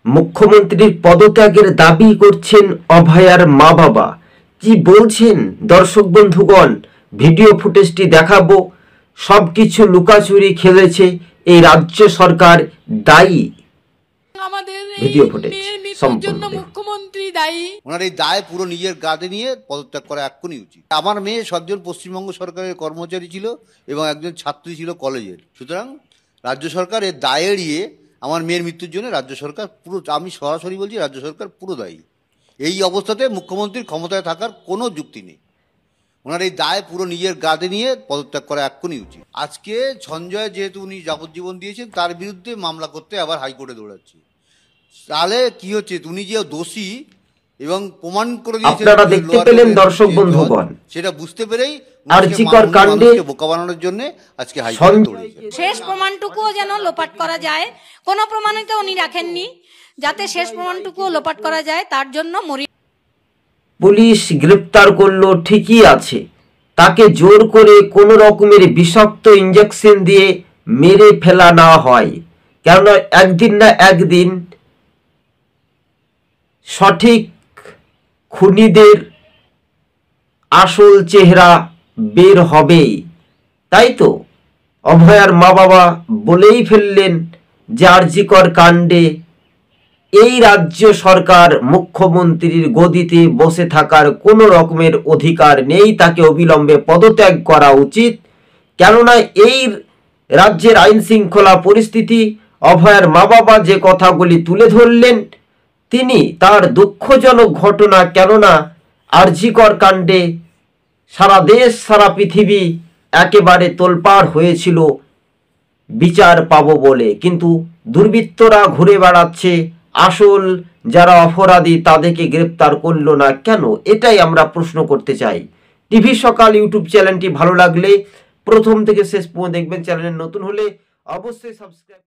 মুখ্যমন্ত্রীর পদত্যাগের দাবি করছেন অভয়ার মা বাবা। কি বলছেন দর্শক বন্ধুগণ, ভিডিও ফুটেজটি দেখাবো। সবকিছু লুকাচুরি খেলেছে এই রাজ্য সরকার, দায়ী। আমাদের ভিডিও ফুটেজ জন্য মুখ্যমন্ত্রী দায়ী। ওনার এই দায় পুরো নিজের গাদে নিয়ে পদত্যাগ করা এক্ষুনি উচিত। আমার মেয়ে সবজন পশ্চিমবঙ্গ সরকারের কর্মচারী ছিল এবং একজন ছাত্রী ছিল কলেজের। সুতরাং রাজ্য সরকার এর দায় এড়িয়ে আমার মেয়ের মৃত্যুর জন্য রাজ্য সরকার পুরো, আমি সরাসরি বলছি, রাজ্য সরকার পুরো দায়ী। এই অবস্থাতে মুখ্যমন্ত্রীর ক্ষমতায় থাকার কোনো যুক্তি নেই। ওনার এই দায় পুরো নিজের গাদে নিয়ে পদত্যাগ করা এক্ষুনি উচিত। আজকে সঞ্জয় যেহেতু উনি যাবজ্জীবন দিয়েছেন, তার বিরুদ্ধে মামলা করতে আবার হাইকোর্টে দৌড়াচ্ছে। তাহলে কি হচ্ছে, উনি যে দোষী এবং প্রমাণ করে দিয়েছেন, আপনারা দেখতে পেলেন দর্শক বন্ধুগণ, সেটা বুঝতে পেরেই আরজিকর কাণ্ডে বোকা বানানোর জন্য আজকে হাইকোর্টে দৌড়েছে। শেষ প্রমাণটুকুও যেন লোপাট করা যায়, কোনো প্রমাণিত উনি রাখেননি, যাতে শেষ প্রমাণটুকুও লোপাট করা যায়, তার জন্য পুলিশ গ্রেপ্তার করলো ঠিকই আছে, তাকে জোর করে কোনো রকমের বিষাক্ত ইঞ্জেকশন দিয়ে মেরে ফেলা না হয়। কেননা একদিন না একদিন সঠিক খুনিদের আসল চেহারা বের হবেই। তাই তো অভয়ার মা বাবা বলেই ফেললেন যে আরজিকর কাণ্ডে এই রাজ্য সরকার মুখ্যমন্ত্রীর গদিতে বসে থাকার কোনো রকমের অধিকার নেই, তাকে অবিলম্বে পদত্যাগ করা উচিত। কেননা এই রাজ্যের আইন শৃঙ্খলা পরিস্থিতি, অভয়ার মা বাবা যে কথাগুলি তুলে ধরলেন, তিনি তার দুঃখজনক ঘটনা, কেননা আরজিকর কাণ্ডে সারা দেশ সারা পৃথিবী একেবারে তোলপাড় হয়েছিল বিচার পাবো বলে, কিন্তু দুর্বৃত্তরা ঘুরে বেড়াচ্ছে, আসল যারা অপরাধী তাদেরকে গ্রেপ্তার করলো না কেন? এটাই আমরা প্রশ্ন করতে চাই। টিভি সকাল ইউটিউব চ্যানেলটি ভালো লাগলে প্রথম থেকে শেষ পর্যন্ত দেখবেন। চ্যানেলে নতুন হলে অবশ্যই সাবস্ক্রাইব।